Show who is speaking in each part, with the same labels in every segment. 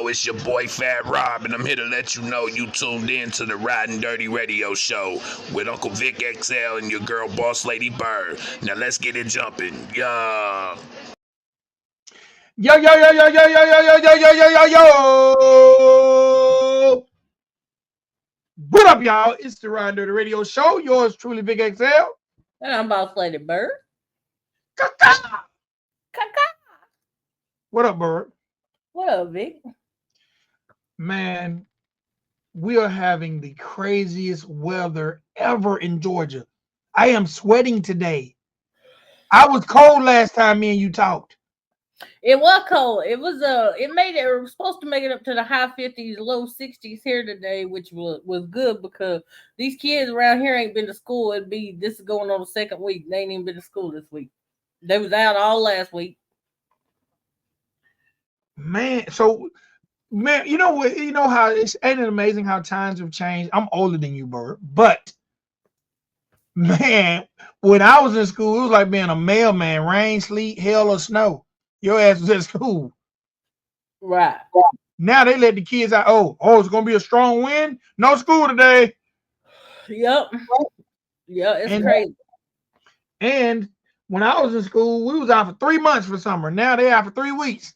Speaker 1: know it's your boy Fat Rob, and I'm here to let you know you tuned in to the Ridin Durty radio show with Uncle Vic XL and your girl Boss Lady Bird. Now let's get it jumping. Yeah.
Speaker 2: Yo, yo, yo, yo, yo, yo, yo, yo, yo, yo, yo, yo, yo. What up, y'all? It's the Ridin Durty radio show. Yours truly, Big XL.
Speaker 3: And I'm Boss Lady Bird.
Speaker 2: Caca.
Speaker 3: Caca.
Speaker 2: What up, Bird?
Speaker 3: What up, Vic?
Speaker 2: Man, we are having the craziest weather ever in Georgia. I am sweating today. I was cold last time me and you talked.
Speaker 3: It was cold. It was it was supposed to make it up to the high 50s, low 60s here today, which was good because these kids around here ain't been to school. This is going on the second week. They ain't even been to school this week. They was out all last week.
Speaker 2: Man, you know what? You know how ain't it amazing how times have changed? I'm older than you, Bird, but man, when I was in school, it was like being a mailman, rain, sleet, hail, or snow. Your ass was at school.
Speaker 3: Right.
Speaker 2: Now they let the kids out. Oh, it's gonna be a strong wind. No school today.
Speaker 3: Yep. Yeah, it's crazy.
Speaker 2: And when I was in school, we was out for 3 months for summer. Now they out for 3 weeks.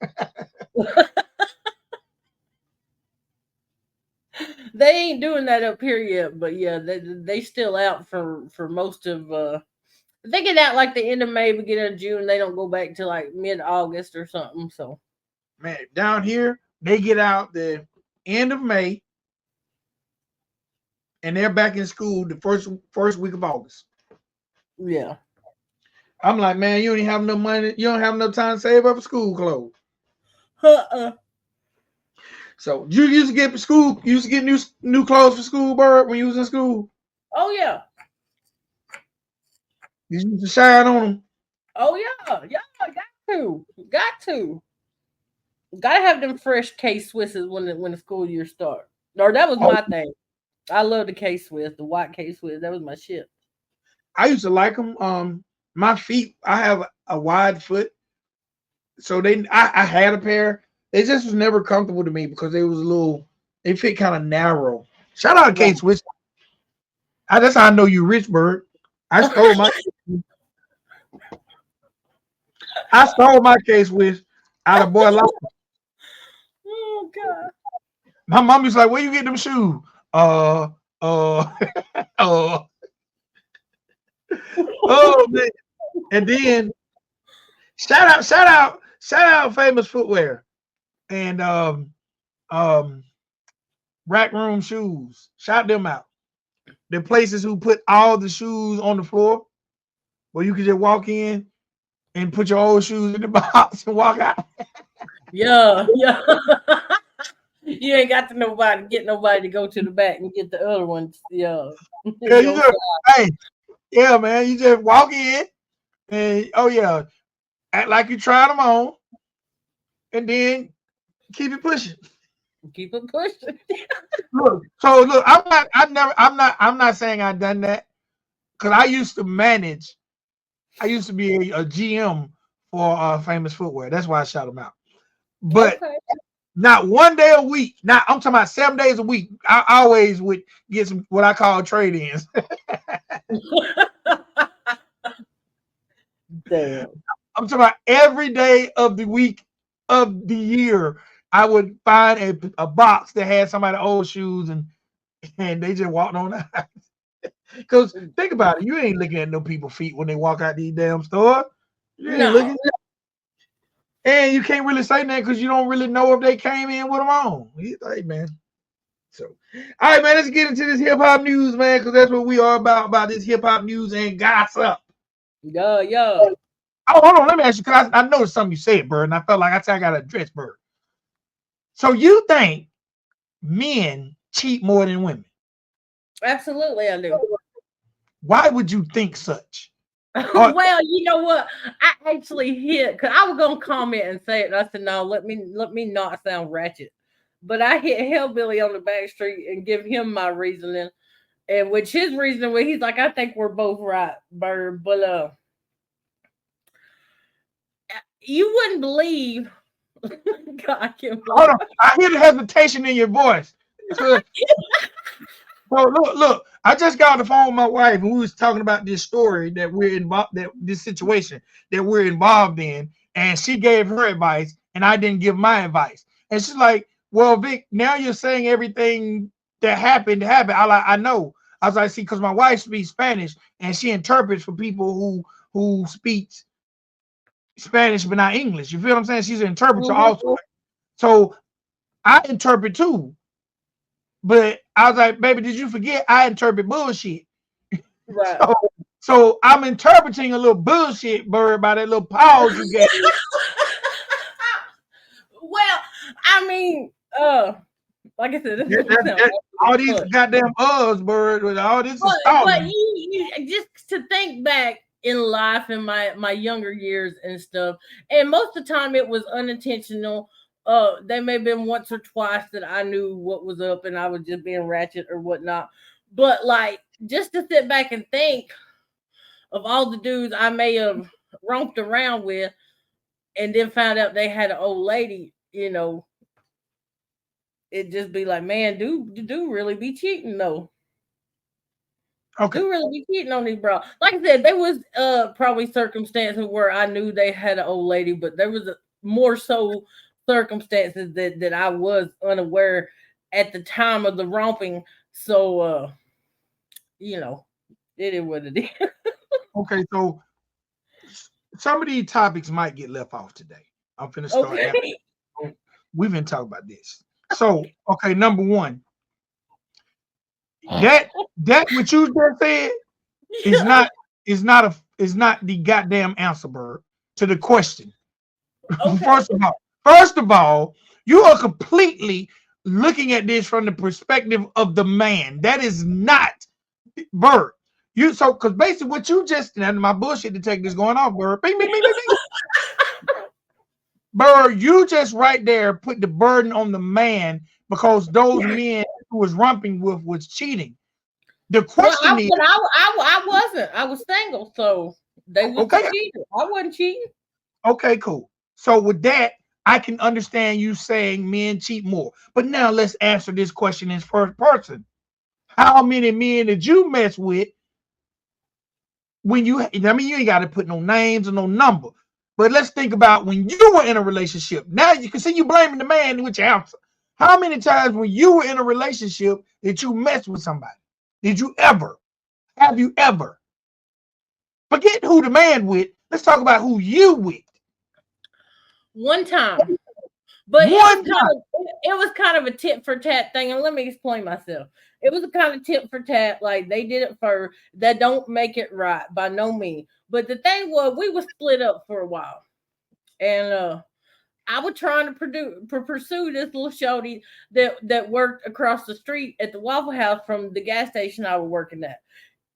Speaker 3: They ain't doing that up here yet, but yeah, they still out for most of they get out like the end of May, beginning of June. They don't go back to like mid-August or something. So,
Speaker 2: man, down here they get out the end of May, and they're back in school the first week of August.
Speaker 3: Yeah,
Speaker 2: I'm like, man, you don't have no money. You don't have no time to save up for school clothes. So you used to get new clothes for school, Bird, when you was in school.
Speaker 3: Oh yeah.
Speaker 2: You used to shine on them.
Speaker 3: Oh yeah, got to have them fresh K-Swisses when the school year starts. Or that was my thing. I love the K-Swiss, the white K-Swiss. That was my shit.
Speaker 2: I used to like them. My feet, I have a wide foot, so I had a pair. They just was never comfortable to me because they fit kind of narrow. Shout out to K-Swiss. That's how I know you rich, Bird. I stole my K-Swiss out of boy life.
Speaker 3: Oh God.
Speaker 2: My mom was like, "Where you get them shoes?" Oh man. And then shout out Famous Footwear and Rack Room Shoes. Shout them out. The places who put all the shoes on the floor where you can just walk in and put your old shoes in the box and walk out.
Speaker 3: Yeah. You ain't got to get nobody to go to the back and get the other ones. Yeah.
Speaker 2: Yeah, man. You just walk in and act like you tried them on, and then keep it pushing.
Speaker 3: Keep it pushing.
Speaker 2: Look, I'm not saying I've done that because I used to manage. I used to be a GM for Famous Footwear. That's why I shout them out. But not one day a week. Now I'm talking about 7 days a week. I always would get some what I call trade-ins.
Speaker 3: Damn.
Speaker 2: I'm talking about every day of the week of the year. I would find a box that had somebody's old shoes and they just walked on out. Because think about it, you ain't looking at no people's feet when they walk out these damn stores. You ain't looking. And you can't really say that because you don't really know if they came in with them on. Hey, man. So, all right, man, let's get into this hip hop news, man, because that's what we are about this hip hop news and gossip.
Speaker 3: Yeah.
Speaker 2: Oh, hold on, let me ask you, because I noticed something you said, Bird, and I felt like I got to address Bird. So you think men cheat more than women?
Speaker 3: Absolutely, I do.
Speaker 2: Why would you think such?
Speaker 3: Well, you know what? I actually hit because I was gonna comment and say it. And I said, no, let me not sound ratchet. But I hit Hellbilly on the back street and give him my reasoning, and which his reasoning was he's like, I think we're both right, Bird. But you wouldn't believe God, I can't believe.
Speaker 2: Hold on. I hear the hesitation in your voice. So, so look. I just got on the phone with my wife, and we was talking about this story that we're involved, that this situation that we're involved in, and she gave her advice, and I didn't give my advice. And she's like, "Well, Vic, now you're saying everything that happened. I know." I was like, "See, because my wife speaks Spanish, and she interprets for people who speaks Spanish but not English. You feel what I'm saying? She's an interpreter also.
Speaker 3: Mhm.
Speaker 2: So I interpret too. But I was like, baby, did you forget I interpret bullshit?
Speaker 3: Right.
Speaker 2: So, so I'm interpreting a little bullshit, bird, by that little pause you gave.
Speaker 3: Well, I mean, like I said, this is
Speaker 2: That,
Speaker 3: gonna
Speaker 2: that,
Speaker 3: sound
Speaker 2: that, all
Speaker 3: awful,
Speaker 2: these goddamn bird, with all this is
Speaker 3: but
Speaker 2: stalling.
Speaker 3: you just to think back in life in my younger years and stuff, and most of the time it was unintentional. There may have been once or twice that I knew what was up and I was just being ratchet or whatnot. But like just to sit back and think of all the dudes I may have romped around with and then found out they had an old lady, it just be like, man, do really be cheating though.
Speaker 2: Okay.
Speaker 3: Do really be cheating on these bro. Like I said, there was probably circumstances where I knew they had an old lady, but there was more so circumstances that I was unaware at the time of the romping. So you know, it is what it is.
Speaker 2: Okay. So some of these topics might get left off today. I'm finna start after.
Speaker 3: Okay.
Speaker 2: We've been talking about this. So, okay, number one, that what you just said is not the goddamn answer, bird, to the question.
Speaker 3: Okay.
Speaker 2: First of all, you are completely looking at this from the perspective of the man. That is not bird. You so because basically what you just and my bullshit detector is going off, bird. Bing, bing, bing, bing, bing. Bird, you just right there put the burden on the man because those men who was romping with was cheating. The
Speaker 3: Well,
Speaker 2: question is,
Speaker 3: I wasn't. I was single, so they was the
Speaker 2: okay,
Speaker 3: cheater. I wasn't cheating.
Speaker 2: okay, cool. So with that, I can understand you saying men cheat more. But now let's answer this question in first person. How many men did you mess with when you? I mean, you ain't got to put no names or no number. But let's think about when you were in a relationship. Now you can see you blaming the man with your answer. How many times when you were in a relationship did you mess with somebody? Did you ever? Have you ever? Forget who the man with. Let's talk about who you with.
Speaker 3: One time. But
Speaker 2: One time.
Speaker 3: it was kind of a tit for tat thing, and let me explain myself. It was a kind of tit for tat, like they did it first. That don't make it right by no means. But the thing was, we were split up for a while, and I was trying to pursue this little shorty that worked across the street at the Waffle House from the gas station I was working at.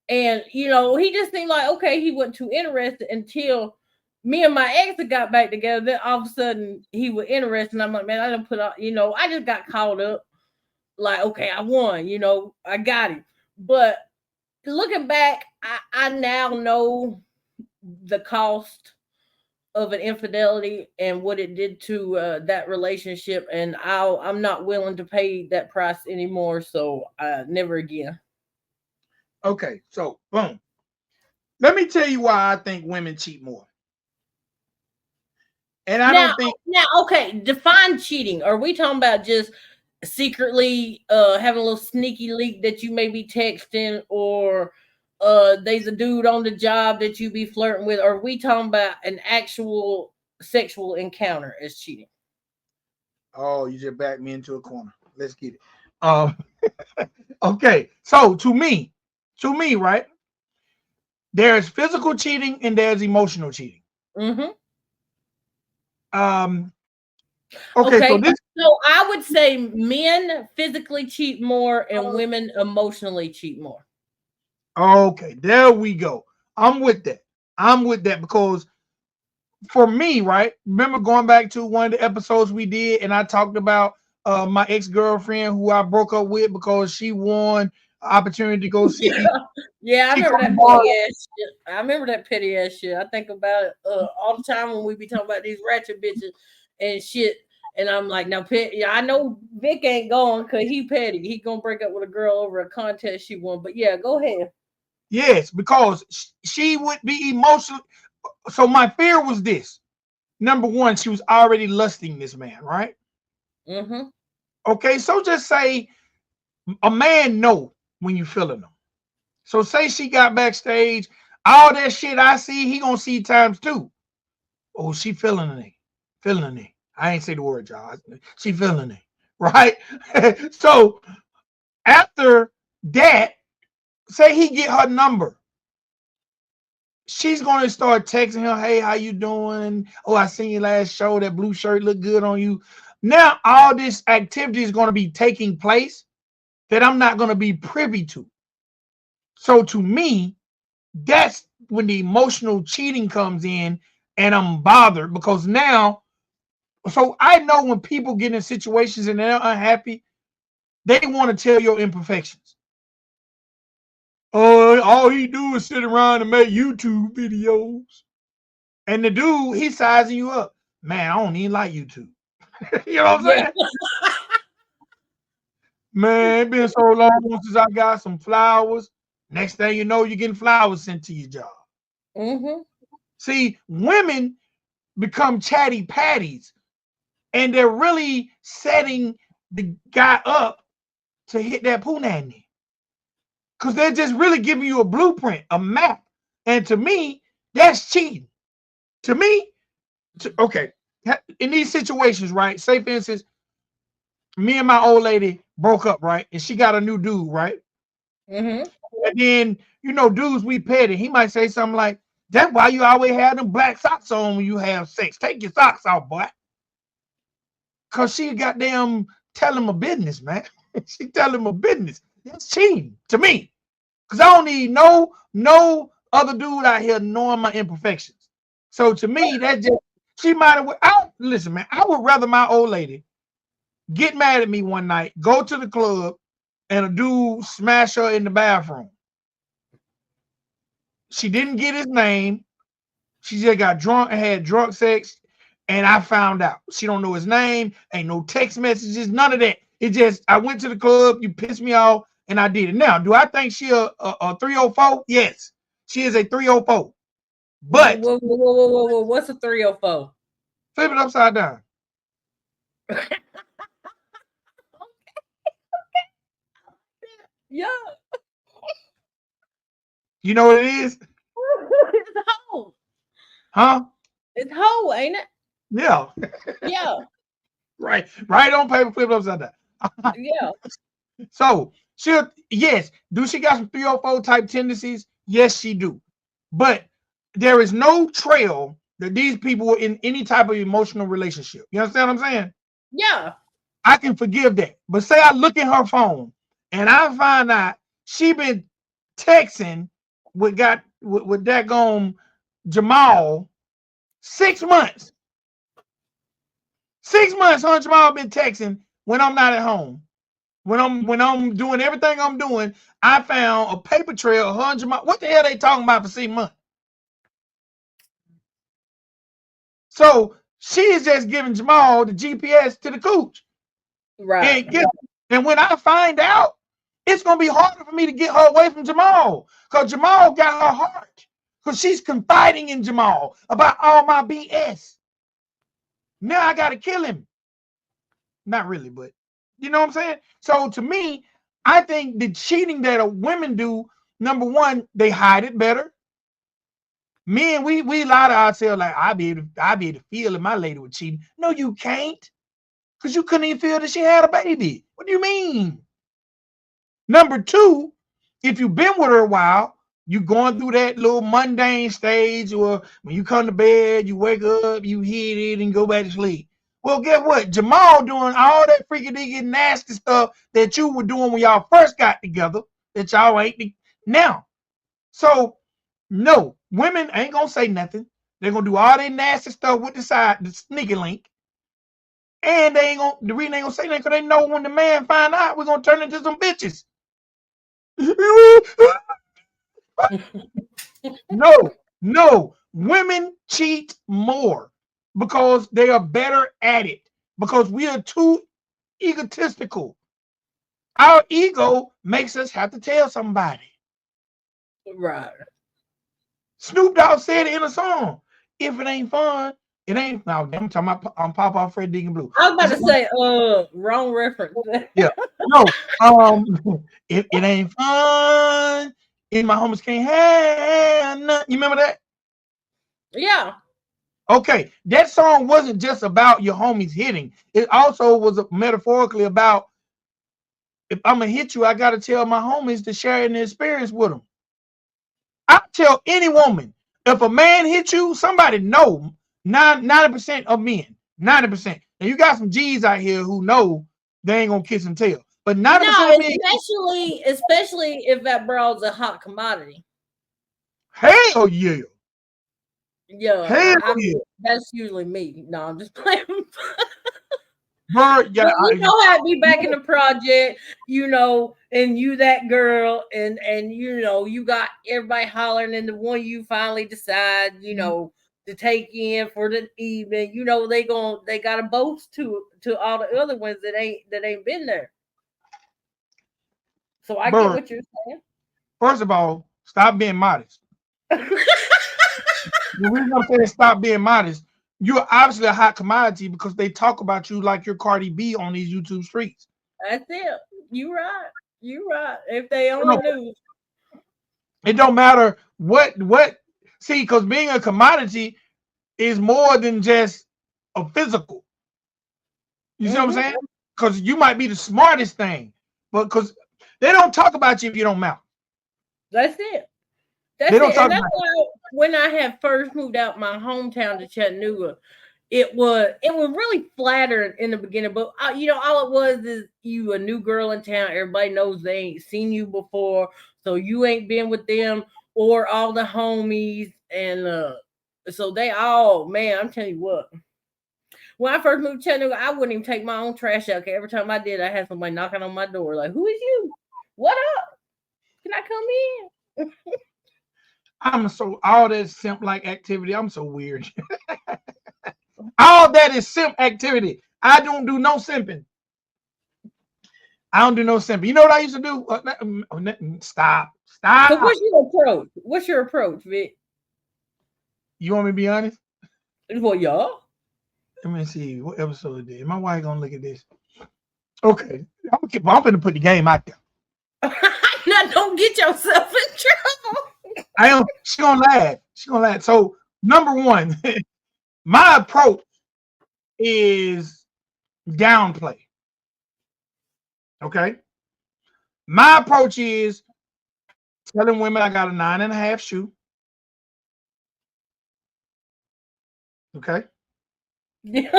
Speaker 3: And he just seemed like okay, he wasn't too interested until me and my ex had got back together. Then all of a sudden he was interested. And I'm like, man, I didn't put out, I just got caught up. Like, okay, I won, I got him. But looking back, I now know the cost of an infidelity and what it did to that relationship, and I'm not willing to pay that price anymore. So never again.
Speaker 2: Okay, so boom. Let me tell you why I think women cheat more. And I
Speaker 3: Now,
Speaker 2: don't think
Speaker 3: okay, define cheating. Are we talking about just secretly having a little sneaky leak that you may be texting, or there's a dude on the job that you be flirting with? Or are we talking about an actual sexual encounter as cheating?
Speaker 2: oh, you just backed me into a corner. Let's get it. Um okay, so to me, right? There's physical cheating and there's emotional cheating.
Speaker 3: Mm-hmm.
Speaker 2: Um okay, so
Speaker 3: Okay,
Speaker 2: this
Speaker 3: so I would say men physically cheat more and women emotionally cheat more.
Speaker 2: okay, there we go. I'm with that. I'm with that because for me, right? Remember going back to one of the episodes we did, and I talked about my ex girlfriend who I broke up with because she won an opportunity to go see.
Speaker 3: Yeah, I
Speaker 2: She
Speaker 3: remember
Speaker 2: come
Speaker 3: that
Speaker 2: on.
Speaker 3: petty ass shit. I remember that petty ass shit. I think about it all the time when we be talking about these ratchet bitches. and shit. And I'm like, now, I know Vic ain't going because he petty. He gonna break up with a girl over a contest she won. But yeah, go ahead.
Speaker 2: Yes, because she would be emotional. So my fear was this. Number one, she was already lusting this man, right?
Speaker 3: Mm-hmm.
Speaker 2: Okay, so just say a man know when you feeling them. So say she got backstage, all that shit I see, he gonna see times two. Oh, she feeling it, feeling it. I ain't say the word, y'all. She feeling it, right? So after that, say he get her number, she's gonna start texting him, hey, how you doing? Oh, I seen your last show. That blue shirt look good on you. Now all this activity is gonna be taking place that I'm not gonna be privy to. So to me, that's when the emotional cheating comes in, and I'm bothered because now, so I know when people get in situations and they're unhappy, they want to tell your imperfections. Oh, all he do is sit around and make YouTube videos. And the dude, he's sizing you up. Man, I don't even like YouTube. You know what I'm
Speaker 3: Yeah.
Speaker 2: saying? Man, it been so long since I got some flowers. Next thing you know, you're getting flowers sent to your job.
Speaker 3: Mm-hmm.
Speaker 2: See, women become chatty patties, and they're really setting the guy up to hit that punani. Because they're just really giving you a blueprint, a map. And to me, that's cheating. To me, okay, in these situations, right? Say, for instance, me and my old lady broke up, right? And she got a new dude, right?
Speaker 3: Mm-hmm.
Speaker 2: And then, dudes we petty. He might say something like, that's why you always have them black socks on when you have sex. Take your socks off, boy. Because she goddamn tell him a business, man. She tell him a business. That's cheating to me. Because I don't need no other dude out here knowing my imperfections. So to me, that just, she might have, listen, man, I would rather my old lady get mad at me one night, go to the club, and a dude smash her in the bathroom. She didn't get his name. She just got drunk and had drunk sex. And I found out. She don't know his name. Ain't no text messages, none of that. It just, I went to the club, you pissed me off, and I did it. Now, do I think she a 304? Yes. She is a 304. But
Speaker 3: Whoa. What's a 304?
Speaker 2: flip it upside down.
Speaker 3: Yeah.
Speaker 2: You know what it is?
Speaker 3: It's hoe.
Speaker 2: Huh?
Speaker 3: It's hoe, ain't it?
Speaker 2: Yeah.
Speaker 3: Yeah.
Speaker 2: Right. Right on paper, flip it upside down.
Speaker 3: Yeah.
Speaker 2: So she'll, yes. Do she got some 304 type tendencies? Yes, she do. But there is no trail that these people were in any type of emotional relationship. You understand what I'm saying?
Speaker 3: Yeah.
Speaker 2: I can forgive that. But say I look at her phone and I find out she been texting with that gone Jamal 6 months. 6 months, her and Jamal been texting when I'm not at home. When I'm doing everything I'm doing, I found a paper trail of her and Jamal. What the hell they talking about for 6 months? So she is just giving Jamal the GPS to the cooch.
Speaker 3: Right.
Speaker 2: And when I find out, it's gonna be harder for me to get her away from Jamal. Because Jamal got her heart. Because she's confiding in Jamal about all my BS. Now I gotta kill him. Not really, but you know what I'm saying? So to me, I think the cheating that women do, number one, they hide it better. Men, we lie to ourselves like I be able to feel if my lady was cheating. No, you can't. Because you couldn't even feel that she had a baby. What do you mean? Number two, if you've been with her a while, you going through that little mundane stage, or when you come to bed, you wake up, you hit it, and go back to sleep. Well, guess what? Jamal doing all that freaking digging nasty stuff that you were doing when y'all first got together, that y'all ain't now. So, no, women ain't gonna say nothing. They're gonna do all that nasty stuff with the sneaky link. And they ain't gonna, the reason they ain't gonna say nothing because they know when the man find out, we're gonna turn into some bitches. No, women cheat more. because they are better at it. Because we are too egotistical. Our ego makes us have to tell somebody.
Speaker 3: Right.
Speaker 2: Snoop Dogg said it in a song. If it ain't fun, it ain't. Now I'm talking about Papa Fred Deacon Blue.
Speaker 3: I was about to say, wrong reference.
Speaker 2: Yeah. No. If it ain't fun, and my homies can't have nothing. You remember that?
Speaker 3: Yeah.
Speaker 2: Okay. That song wasn't just about your homies hitting. It also was metaphorically about if I'm gonna hit you, I gotta tell my homies to share the experience with them. I tell any woman, if a man hit you, somebody know 90% of men, 90%. And you got some G's out here who know they ain't gonna kiss and tell. But 90%
Speaker 3: No,
Speaker 2: of men,
Speaker 3: especially if that broad's a hot commodity.
Speaker 2: hell yeah.
Speaker 3: Yeah,
Speaker 2: Hell yeah.
Speaker 3: that's usually me. No, I'm just playing.
Speaker 2: Bird, yeah,
Speaker 3: But you know how to be back in the project, and you that girl, and you got everybody hollering, and the one you finally decide, to take in for the evening, they got to boast to all the other ones that ain't been there. So I get
Speaker 2: Bird,
Speaker 3: what you're saying.
Speaker 2: first of all, stop being modest. The reason I'm saying stop being modest, you're obviously a hot commodity because they talk about you like you're Cardi B on these YouTube streets.
Speaker 3: That's it. You right. You right. If they only
Speaker 2: No,
Speaker 3: knew.
Speaker 2: it don't matter what. See, because being a commodity is more than just a physical. You see what I'm saying? Because you might be the smartest thing, but because they don't talk about you if you don't mouth.
Speaker 3: That's it. That's
Speaker 2: They don't
Speaker 3: it.
Speaker 2: talk
Speaker 3: And that's
Speaker 2: about
Speaker 3: why when I had first moved out my hometown to Chattanooga, it was really flattering in the beginning, but all it was is you a new girl in town. Everybody knows they ain't seen you before, so you ain't been with them or all the homies, and so they all, man. I'm telling you what. When I first moved to Chattanooga, I wouldn't even take my own trash out. 'Cause every time I did, I had somebody knocking on my door, like, "Who is you? What up? Can I come in?"
Speaker 2: I'm so all that simp like activity. I'm so weird. All that is simp activity. I don't do no simping. I don't do no simping. You know what I used to do? Stop.
Speaker 3: So
Speaker 2: Stop.
Speaker 3: what's your approach? What's your approach, Vic?
Speaker 2: You want me to be honest?
Speaker 3: Well, y'all.
Speaker 2: Let me see what episode it is. My wife gonna look at this. Okay, I'm gonna put the game out there.
Speaker 3: Now, don't get yourself in trouble.
Speaker 2: I am. She gonna laugh. She gonna laugh. So number one, my approach is downplay. Okay. My approach is telling women I got a 9.5 shoe. Okay.
Speaker 3: Yeah,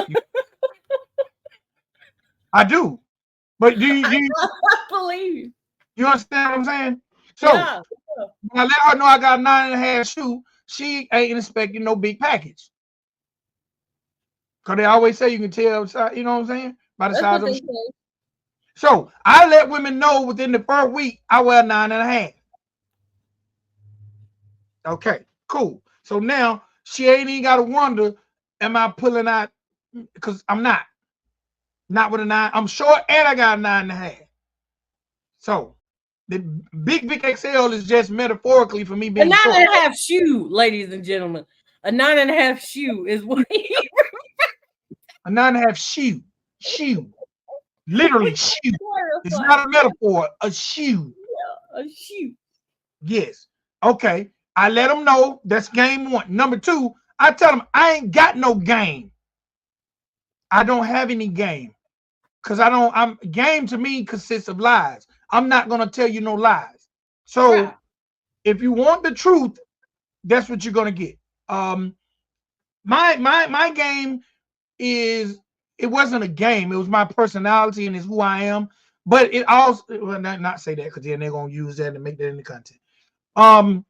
Speaker 2: I do. But do you
Speaker 3: I believe.
Speaker 2: you understand what I'm saying? So
Speaker 3: Yeah.
Speaker 2: when I let her know I got a 9.5 shoe, she ain't expecting no big package. Cause they always say you can tell, you know what I'm saying, by the
Speaker 3: That's
Speaker 2: size
Speaker 3: what
Speaker 2: of a
Speaker 3: they
Speaker 2: shoe.
Speaker 3: say.
Speaker 2: So I let women know within the first week I wear 9.5. Okay, cool. So now she ain't even got to wonder, am I pulling out? Because I'm not with a 9. I'm short and I got a 9.5. So the big Vic XL is just metaphorically for me
Speaker 3: A
Speaker 2: being
Speaker 3: nine
Speaker 2: short.
Speaker 3: and a half shoe, ladies and gentlemen. A 9.5 shoe is what
Speaker 2: A 9.5 shoe, literally shoe. It's not a metaphor. A shoe.
Speaker 3: a shoe.
Speaker 2: Yes. Okay. I let them know that's game one. Number two, I tell them I ain't got no game. I don't have any game. Because I'm game to me consists of lies. I'm not gonna tell you no lies. So
Speaker 3: Right.
Speaker 2: if you want the truth, that's what you're gonna get. My game is it wasn't a game, it was my personality and it's who I am. But it also well not say that because then they're gonna use that and make that in the content. I'm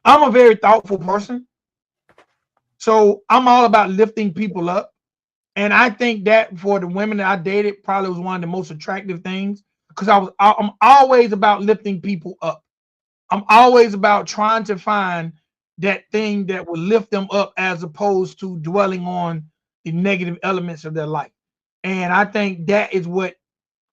Speaker 2: a very thoughtful person. So I'm all about lifting people up. And I think that for the women that I dated, probably was one of the most attractive things because I'm always about lifting people up. I'm always about trying to find that thing that will lift them up as opposed to dwelling on the negative elements of their life. And I think that is what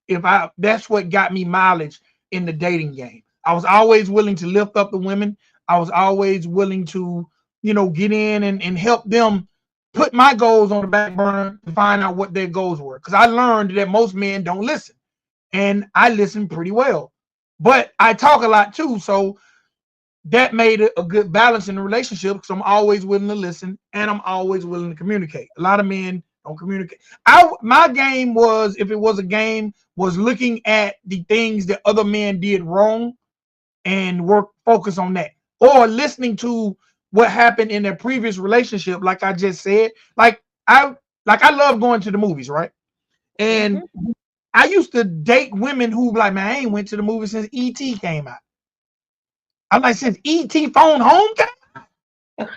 Speaker 2: if I that's what got me mileage in the dating game. I was always willing to lift up the women. I was always willing to, get in and help them put my goals on the back burner to find out what their goals were. Because I learned that most men don't listen. And I listen pretty well. But I talk a lot too. So that made it a good balance in the relationship because I'm always willing to listen and I'm always willing to communicate. A lot of men don't communicate. My game was, if it was a game, was looking at the things that other men did wrong and focus on that, or listening to what happened in their previous relationship. Like I just said, I love going to the movies, right? And I used to date women who like, man, I ain't went to the movie since E.T. came out. I'm like, since E.T. phone home came.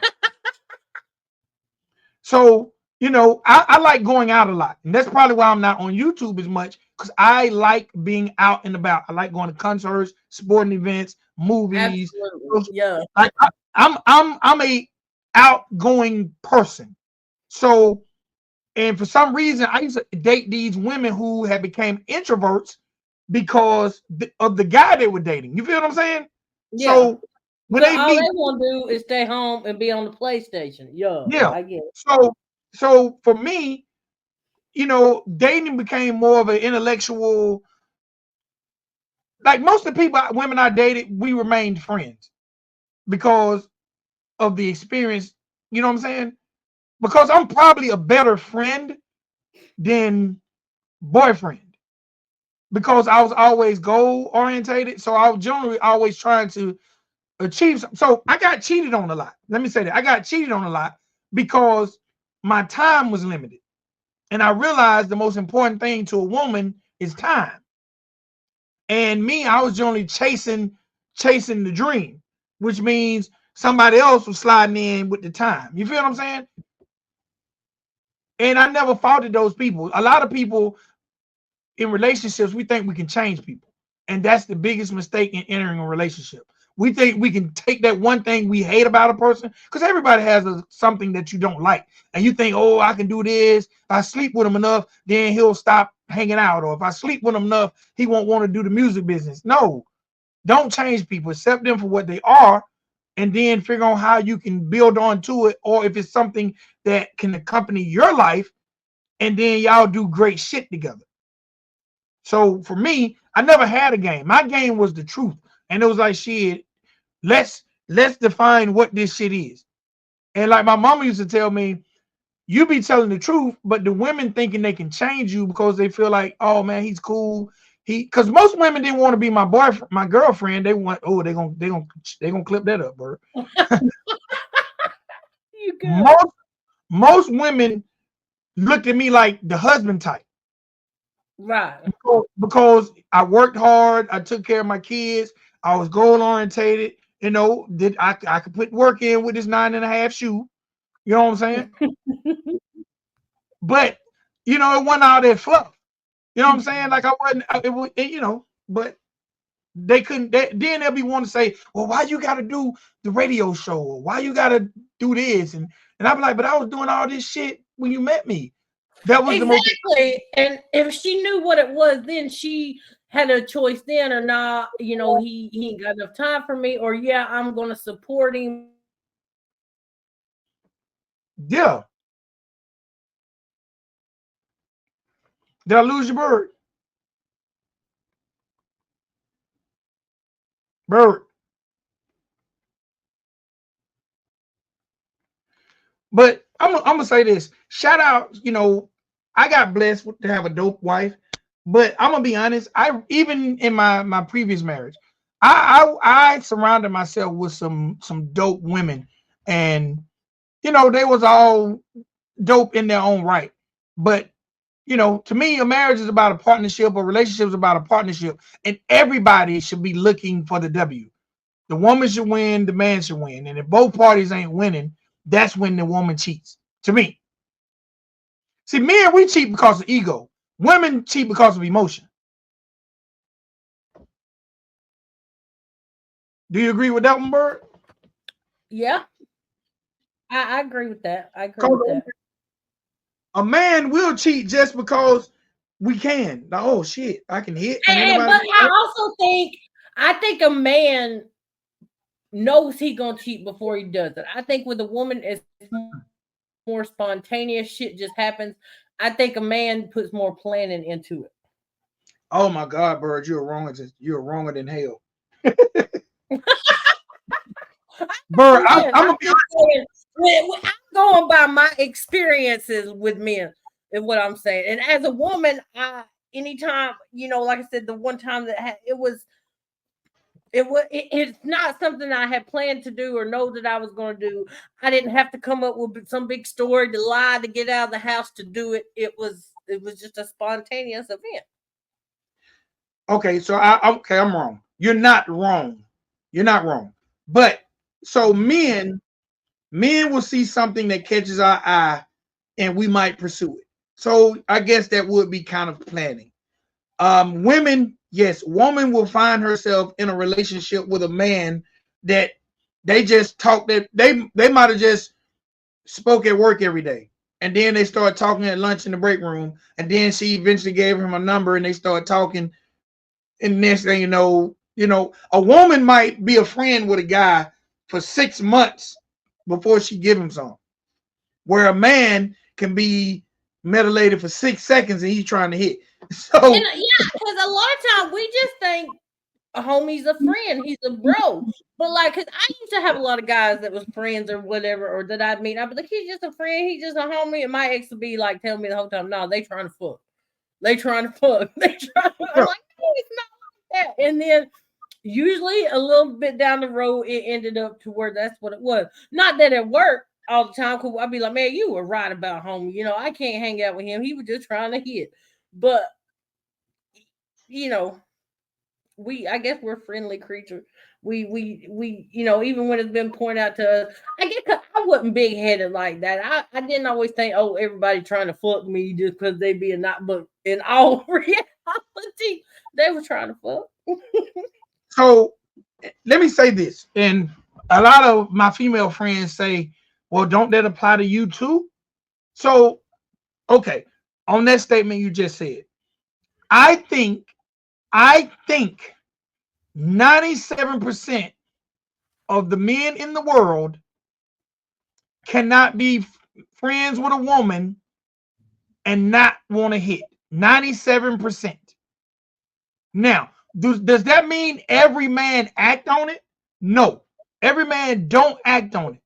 Speaker 2: So, I like going out a lot. And that's probably why I'm not on YouTube as much, because I like being out and about. I like going to concerts, sporting events, movies.
Speaker 3: Absolutely. Yeah.
Speaker 2: Like I'm a outgoing person. So, and for some reason, I used to date these women who had became introverts because of the guy they were dating. You feel what I'm saying?
Speaker 3: Yeah.
Speaker 2: So when
Speaker 3: But
Speaker 2: they
Speaker 3: all
Speaker 2: meet,
Speaker 3: they want to do is stay home and be on the PlayStation.
Speaker 2: yeah.
Speaker 3: I get it.
Speaker 2: So for me, dating became more of an intellectual. Like most of the women I dated, we remained friends because of the experience. You know what I'm saying? Because I'm probably a better friend than boyfriend because I was always goal orientated. So I was generally always trying to achieve something. So I got cheated on a lot. Let me say that I got cheated on a lot because my time was limited. And I realized the most important thing to a woman is time. And me, I was generally chasing the dream, which means somebody else was sliding in with the time. You feel what I'm saying? And I never faulted those people. A lot of people in relationships, we think we can change people. And that's the biggest mistake in entering a relationship. We think we can take that one thing we hate about a person, because everybody has something that you don't like. And you think, oh, I can do this. If I sleep with him enough, then he'll stop hanging out. Or if I sleep with him enough, he won't want to do the music business. No, don't change people. Accept them for what they are. And then figure out how you can build on to it. Or if it's something that can accompany your life, and then y'all do great shit together. So for me, I never had a game. My game was the truth. And it was like, shit, let's define what this shit is. And like my mama used to tell me, you be telling the truth, but the women thinking they can change you because they feel like, oh man, he's cool. Because most women didn't want to be my boyfriend, my girlfriend. They want, oh, they gonna clip that up, bro.
Speaker 3: You good.
Speaker 2: Most women looked at me like the husband type.
Speaker 3: Right.
Speaker 2: Because I worked hard, I took care of my kids, I was goal orientated. That I could put work in with this 9.5 shoe. You know what I'm saying? But it wasn't all that fluff. You know what I'm saying? Like I wasn't. It was, but they couldn't. Then they'll be wanting to say, "Well, why you got to do the radio show? Or why you got to do this?" And I'm like, "But I was doing all this shit when you met me." That was
Speaker 3: exactly. And if she knew what it was, then she had a choice then or not. He ain't got enough time for me, or yeah, I'm gonna support him.
Speaker 2: Yeah. Did I lose your bird? Bird. But I'm gonna say this. Shout out, I got blessed to have a dope wife. But I'm gonna be honest. I even in my previous marriage, I surrounded myself with some dope women, and they was all dope in their own right. But to me, a marriage is about a partnership. A relationship is about a partnership, and everybody should be looking for the W. The woman should win, the man should win, and if both parties ain't winning, that's when the woman cheats. To me, see, men we cheat because of ego. Women cheat because of emotion. Do you agree with that one, Bird?
Speaker 3: Yeah, I agree with that. I agree with
Speaker 2: 'Cause
Speaker 3: that.
Speaker 2: a man will cheat just because we can. Like, oh shit, I can hit and ain't
Speaker 3: But
Speaker 2: nobody.
Speaker 3: I think a man knows he gonna cheat before he does it. I think with a woman, it's more spontaneous. Shit just happens. I think a man puts more planning into it.
Speaker 2: Oh my God, Bird, you're wrong. You're wronger than hell. Bird,
Speaker 3: Men,
Speaker 2: I'm
Speaker 3: I'm
Speaker 2: gonna be
Speaker 3: just saying. I'm going by my experiences with men. Is what I'm saying. And as a woman, anytime like I said, the one time that it's not something I had planned to do or know that I was going to do. I didn't have to come up with some big story to lie to get out of the house to do it. It was just a spontaneous event.
Speaker 2: okay. So okay, I'm wrong. You're not wrong. You're not wrong. But so men will see something that catches our eye, and we might pursue it. So I guess that would be kind of planning. Women, yes, woman will find herself in a relationship with a man that they just talk that they might have just spoke at work every day. And then they start talking at lunch in the break room. And then she eventually gave him a number and they start talking. And next thing a woman might be a friend with a guy for 6 months before she give him some. Where a man can be mutilated for 6 seconds and he's trying to hit.
Speaker 3: And
Speaker 2: So
Speaker 3: yeah, because a lot of times we just think a homie's a friend, he's a bro. But like, cause I used to have a lot of guys that was friends or whatever, or that I'd meet. I'd be like, he's just a friend, he's just a homie. And my ex would be like, telling me the whole time, no, they trying to fuck. They trying to fuck. They trying. I'm like, no, it's not like that. And then usually a little bit down the road, it ended up to where that's what it was. Not that it worked all the time. Cause I'd be like, man, you were right about homie. I can't hang out with him. He was just trying to hit. But you know, I guess we're friendly creatures. Even when it's been pointed out to us, I guess 'cause I wasn't big headed like that. I didn't always think, oh, everybody trying to fuck me just because they be a not. But in all reality, they were trying to fuck.
Speaker 2: so let me say this. And a lot of my female friends say, well, don't that apply to you too? So, okay, on that statement you just said, I think, I think 97% of the men in the world cannot be friends with a woman and not want to hit. 97%. Now, does that mean every man act on it? No. Every man don't act on it.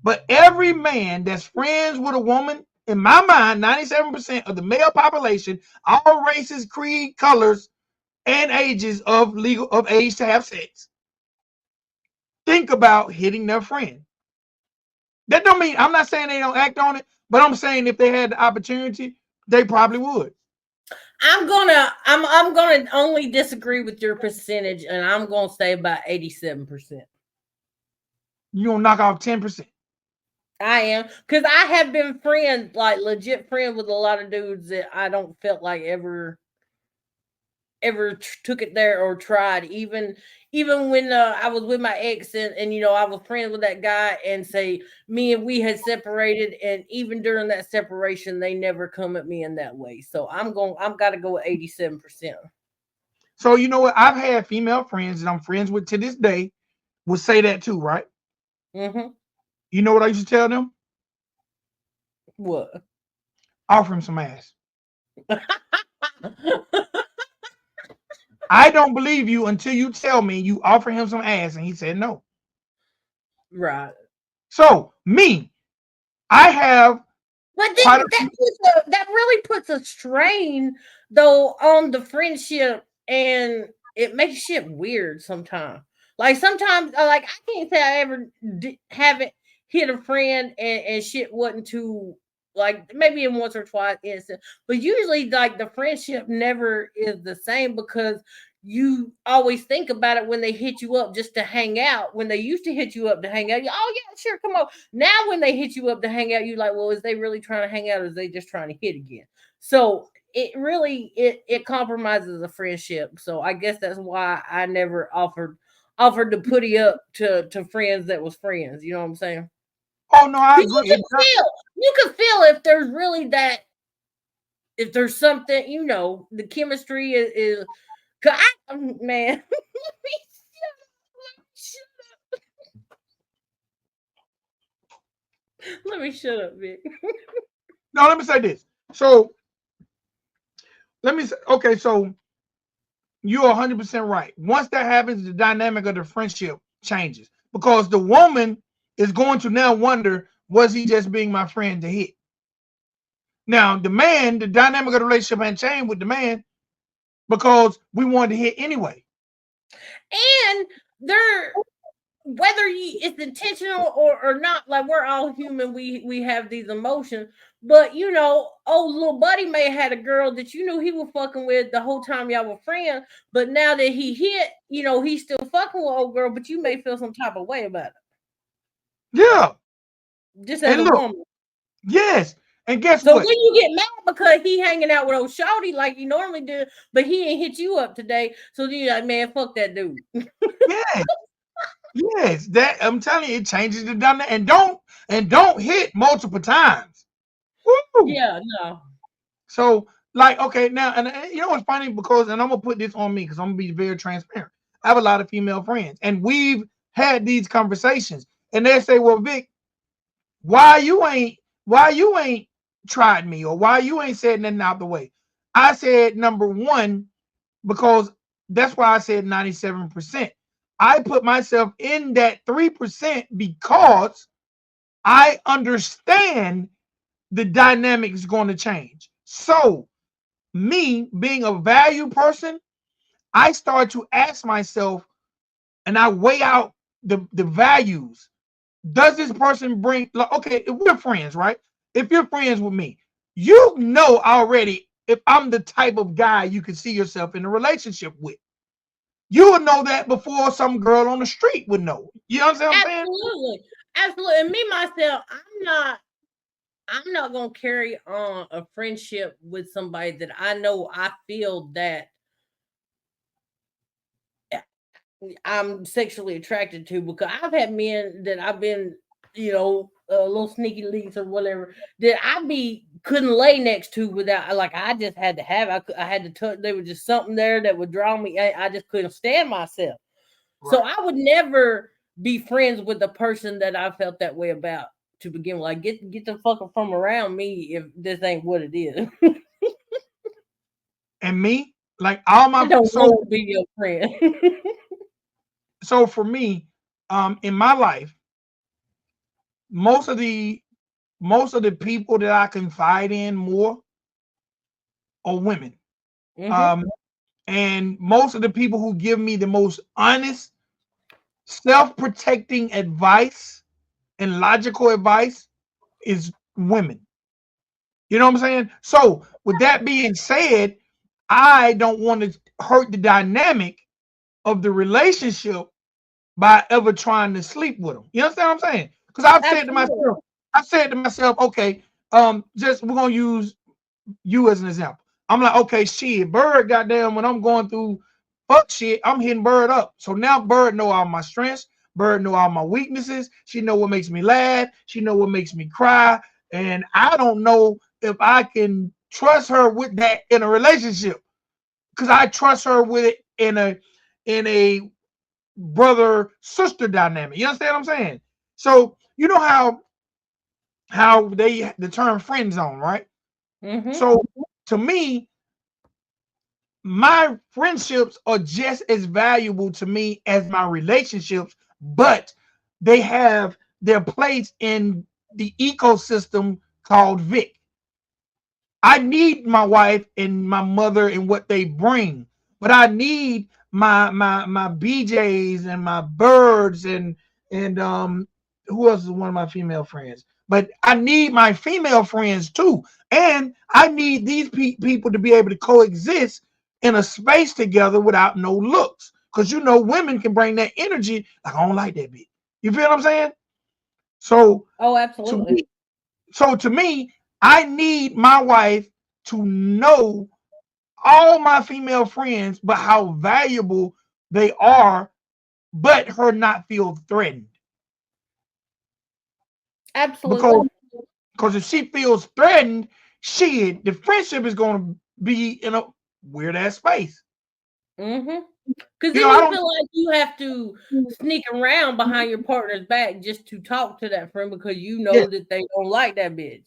Speaker 2: But every man that's friends with a woman, in my mind, 97% of the male population, all races, creed, colors, and ages of age to have sex, think about hitting their friend. That don't mean I'm not saying they don't act on it, but I'm saying if they had the opportunity, they probably would.
Speaker 3: I'm gonna only disagree with your percentage, and I'm gonna say about 87%.
Speaker 2: You gonna knock off 10%.
Speaker 3: I am, because I have been friends, like legit friends with a lot of dudes that I don't felt like ever took it there or tried. Even when I was with my ex, and I was friends with that guy, and say me and we had separated, and even during that separation they never come at me in that way. So I'm gotta go with 87%.
Speaker 2: So you know what? I've had female friends that I'm friends with to this day would say that too, right?
Speaker 3: Mm-hmm.
Speaker 2: You know what I used to tell them?
Speaker 3: What?
Speaker 2: Offer him some ass. I don't believe you until you tell me you offer him some ass, and he said no.
Speaker 3: Right.
Speaker 2: So me, I have
Speaker 3: But
Speaker 2: quite
Speaker 3: then
Speaker 2: a few.
Speaker 3: that really puts a strain though on the friendship, and it makes shit weird sometimes. Like sometimes, like I can't say I ever haven't hit a friend, and shit wasn't too, like maybe in once or twice instant, but usually like the friendship never is the same, because you always think about it when they hit you up just to hang out. When they used to hit you up to hang out, oh yeah, sure, come on. Now when they hit you up to hang out, you like, well, is they really trying to hang out, or is they just trying to hit again? So it really it compromises a friendship. So I guess that's why I never offered to putty up to friends that was friends. You know what I'm saying?
Speaker 2: Oh no, I
Speaker 3: You
Speaker 2: agree.
Speaker 3: can feel, you can feel if there's really that, if there's something, the chemistry is 'cause man, let me shut up, Vic.
Speaker 2: No, let me say this. So let me say, okay, so you're 100% right. Once that happens, the dynamic of the friendship changes because the woman is going to now wonder, was he just being my friend to hit? Now, the man, the dynamic of the relationship ain't changed with the man because we wanted to hit anyway.
Speaker 3: And they're, whether it's intentional or not, like we're all human, we have these emotions. But little buddy may have had a girl that you knew he was fucking with the whole time y'all were friends, but now that he hit, he's still fucking with old girl, but you may feel some type of way about
Speaker 2: Yeah.
Speaker 3: it, just as
Speaker 2: And
Speaker 3: a
Speaker 2: look,
Speaker 3: woman.
Speaker 2: yes. And guess
Speaker 3: So
Speaker 2: what?
Speaker 3: when you get mad because he hanging out with old shawty like you normally do, but he ain't hit you up today, so then you're like, man, fuck that dude.
Speaker 2: Yes. Yes. That I'm telling you, it changes the dynamic. And don't hit multiple times. Woo!
Speaker 3: Yeah, no.
Speaker 2: So, like, okay, now, and you know what's funny? Because, and I'm gonna put this on me because I'm gonna be very transparent. I have a lot of female friends, and we've had these conversations, and they say, "Well, Vic, why you ain't, why you ain't tried me, or why you ain't said nothing out the way?" I said, number one, because that's why I said 97%. I put myself in that 3% because I understand the dynamic is going to change. So me being a value person, I start to ask myself and I weigh out the values. Does this person bring, like, okay, if we're friends, right? If you're friends with me, you know already if I'm the type of guy you can see yourself in a relationship with. You would know that before some girl on the street would know. You understand what I'm saying?
Speaker 3: Absolutely. Absolutely. And me myself, I'm not gonna carry on a friendship with somebody that I know I feel that I'm sexually attracted to, because I've had men that I've been, little sneaky leaks or whatever, that couldn't lay next to without, like, I just had to have, I had to touch. There was just something there that would draw me. I just couldn't stand myself. So
Speaker 2: Right.
Speaker 3: I would never be friends with a person that I felt that way about to begin with. Like, get the fucker from around me if this ain't what it is.
Speaker 2: And me, like all
Speaker 3: I
Speaker 2: my
Speaker 3: don't want
Speaker 2: so
Speaker 3: to be your friend.
Speaker 2: so for me, in my life, most of the most of the people that I confide in more are women.
Speaker 3: Hmm.
Speaker 2: Um, and most of the people who give me the most honest, self-protecting advice and logical advice is women. You know what I'm saying? So, with that being said, I don't want to hurt the dynamic of the relationship by ever trying to sleep with them. You understand what I'm saying? Because
Speaker 3: Absolutely.
Speaker 2: I've said to myself, okay, just we're gonna use you as an example. I'm like, okay, shit, Bird, goddamn, when I'm going through fuck shit, I'm hitting Bird up. So now Bird know all my strengths. Bird know all my weaknesses. She know what makes me laugh. She know what makes me cry. And I don't know if I can trust her with that in a relationship because I trust her with it in a brother sister dynamic. You understand what I'm saying? So you know how they the term friend zone, right?
Speaker 3: Hmm.
Speaker 2: So to me, my friendships are just as valuable to me as my relationships, but they have their place in the ecosystem called Vic. I need my wife and my mother and what they bring, but I need my BJs and my birds and who else is one of my female friends? But I need my female friends too, and I need these people to be able to coexist in a space together without no looks, because women can bring that energy. Like, I don't like that bitch. You feel what I'm saying? So
Speaker 3: Oh,
Speaker 2: to
Speaker 3: absolutely.
Speaker 2: me, to me, I need my wife to know all my female friends, but how valuable they are, but her not feel threatened.
Speaker 3: Absolutely.
Speaker 2: Because if she feels threatened, the friendship is going to be in a weird ass space.
Speaker 3: Mm-hmm. Because
Speaker 2: You
Speaker 3: then
Speaker 2: know, I
Speaker 3: you
Speaker 2: don't.
Speaker 3: feel like you have to sneak around behind your partner's back just to talk to that friend because you
Speaker 2: Yeah,
Speaker 3: know that they don't like that bitch,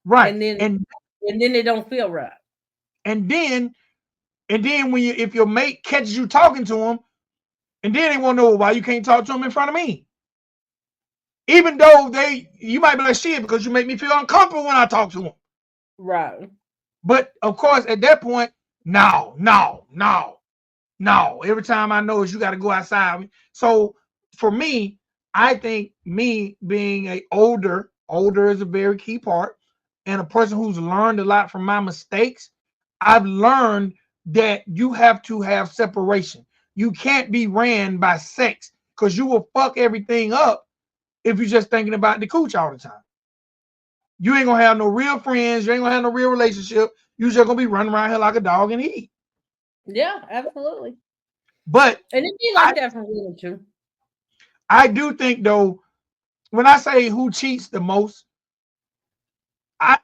Speaker 2: right.
Speaker 3: and then it don't feel right.
Speaker 2: And then when if your mate catches you talking to him, and then they want to know why you can't talk to him in front of me. Even though you might be like, shit, because you make me feel uncomfortable when I talk to him.
Speaker 3: Right.
Speaker 2: But of course, at that point, no. Every time I know is you got to go outside. So for me, I think me being older is a very key part, and a person who's learned a lot from my mistakes. I've learned that you have to have separation. You can't be ran by sex because you will fuck everything up if you're just thinking about the cooch all the time. You ain't gonna have no real friends. You ain't gonna have no real relationship. You just gonna be running around here like a dog in the heat.
Speaker 3: Yeah, absolutely.
Speaker 2: But
Speaker 3: And it be
Speaker 2: I,
Speaker 3: like that for women too.
Speaker 2: I do think though, when I say who cheats the most, I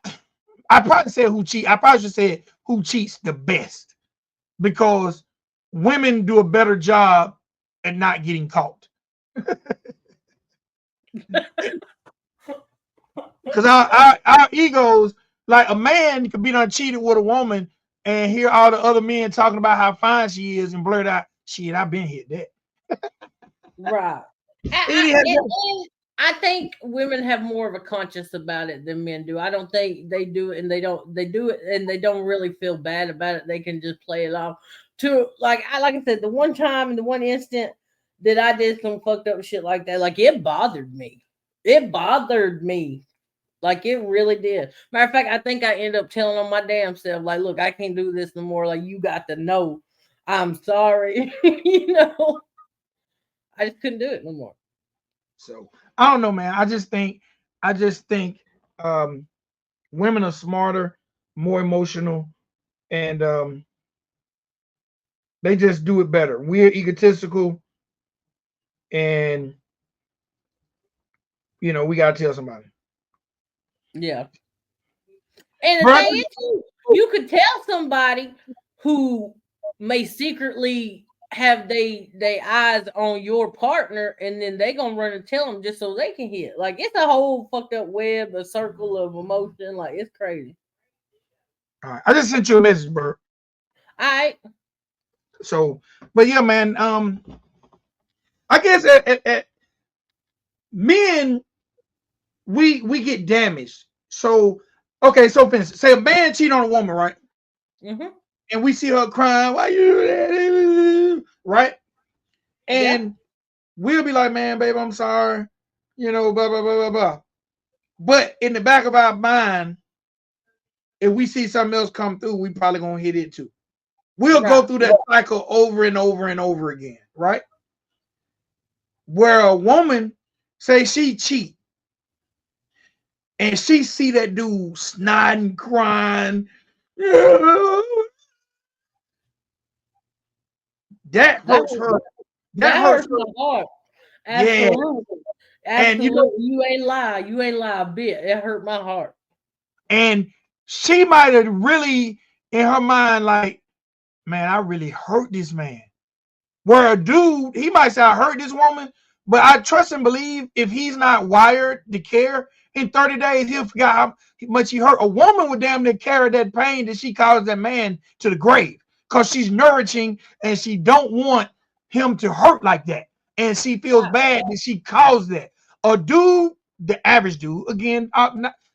Speaker 2: I probably say who cheat. I probably should say who cheats the best because women do a better job at not getting caught. Because our egos, like a man could be done cheated with a woman and hear all the other men talking about how fine she is and blurt out, shit, I've been hit that.
Speaker 3: Right. And I think women have more of a conscience about it than men do. I don't think they do it, and they do it, and they don't really feel bad about it. They can just play it off. To like I said, the one time in the one instant that I did some fucked up shit like that, like it bothered me. It bothered me. Like it really did. Matter of fact, I think I ended up telling on my damn self, like, look, I can't do this no more. Like you got to know, I'm sorry. I just couldn't do it no more.
Speaker 2: So I don't know, man. I just think um, women are smarter, more emotional, and they just do it better. We're egotistical, and we gotta tell somebody.
Speaker 3: Yeah. And the
Speaker 2: But
Speaker 3: thing is, you could tell somebody who may secretly have they eyes on your partner, and then they gonna run and tell them just so they can hit. Like it's a whole fucked up web, a circle of emotion. Like it's crazy.
Speaker 2: all right, I just sent you a message, Bert.
Speaker 3: All right.
Speaker 2: So, but yeah, man. I guess at men we get damaged. So okay, so for instance, say a man cheat on a woman, right?
Speaker 3: Mm-hmm.
Speaker 2: And we see her crying, why you right?
Speaker 3: Yeah.
Speaker 2: And we'll be like, man, babe, I'm sorry, blah blah blah blah blah. But in the back of our mind, if we see something else come through, we probably gonna hit it too. We'll go
Speaker 3: Right.
Speaker 2: through that cycle over and over and over again, right? Where a woman say she cheat and she see that dude snotting, crying, that
Speaker 3: That
Speaker 2: hurts her. That
Speaker 3: that
Speaker 2: hurts
Speaker 3: hurts my
Speaker 2: her.
Speaker 3: heart.
Speaker 2: Yeah.
Speaker 3: Absolutely.
Speaker 2: And
Speaker 3: Absolutely. You ain't lie. You ain't lie a bit. It hurt my heart.
Speaker 2: and she might have really in her mind, like, man, I really hurt this man. Where a dude, he might say, I hurt this woman, but I trust and believe if he's not wired to care, in 30 days, he'll forget how much he hurt. A woman would damn near carry that pain that she caused that man to the grave because she's nourishing and she don't want him to hurt like that. And she feels bad that she caused that. A dude, the average dude, again,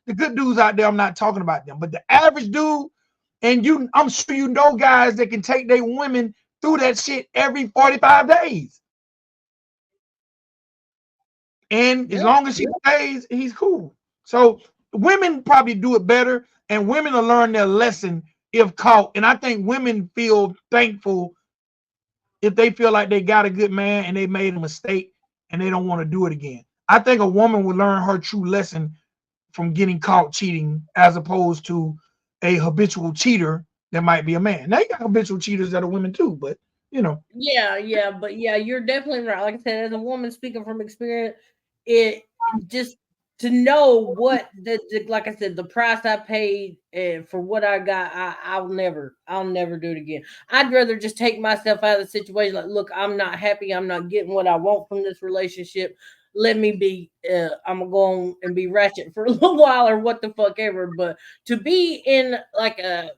Speaker 2: the good dudes out there, I'm not talking about them, but the average dude, and I'm sure you know guys that can take their women through that shit every 45 days. And as
Speaker 3: Yeah.
Speaker 2: long as she stays, he's cool. So women probably do it better, and women will learn their lesson if caught. And I think women feel thankful if they feel like they got a good man and they made a mistake and they don't want to do it again. I think a woman will learn her true lesson from getting caught cheating as opposed to a habitual cheater that might be a man. Now you got habitual cheaters that are women too, but
Speaker 3: Yeah, but yeah, you're definitely right. Like I said, as a woman speaking from experience, it just to know what the like I said, the price I paid and for what I got, I'll never do it again. I'd rather just take myself out of the situation. Like, look, I'm not happy. I'm not getting what I want from this relationship. Let me be. I'm gonna go on and be ratchet for a little while or what the fuck ever. But to be in like a,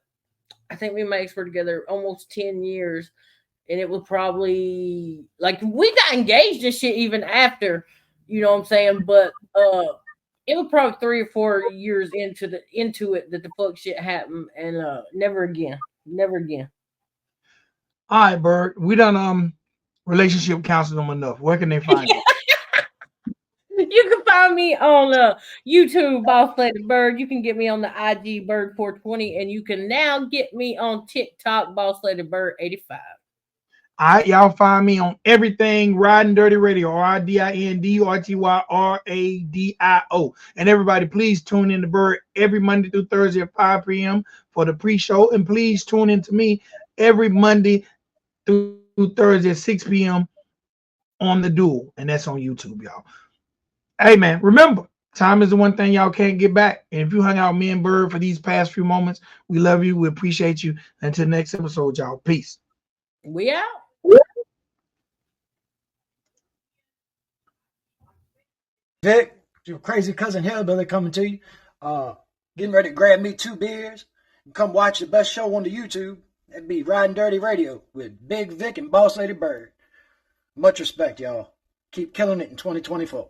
Speaker 3: I think me and my ex were together almost 10 years, and it was probably like we got engaged and shit even after, you know what I'm saying? But it was probably 3 or 4 years into it that the fuck shit happened, and never again, never again.
Speaker 2: All right, Bird. We done relationship counseled them enough. Where can they find you?
Speaker 3: You can find me on YouTube, Boss Lady Bird. You can get me on the IG Bird 420, and you can now get me on TikTok, Boss Lady Bird 85.
Speaker 2: All right, y'all find me on everything Riding Dirty Radio, RIDINDURTYRADIO. And everybody, please tune in to Bird every Monday through Thursday at 5 p.m. for the pre-show. And please tune in to me every Monday through Thursday at 6 p.m. on the Duel. And that's on YouTube, y'all. Hey, man, remember, time is the one thing y'all can't get back. And if you hung out with me and Bird for these past few moments, we love you. We appreciate you. Until next episode, y'all. Peace.
Speaker 3: We out.
Speaker 4: Vic, your crazy cousin Hillbilly coming to you. Getting ready to grab me 2 beers and come watch the best show on the YouTube. That'd be Riding Dirty Radio with Big Vic and Boss Lady Bird. Much respect, y'all. Keep killing it in 2024.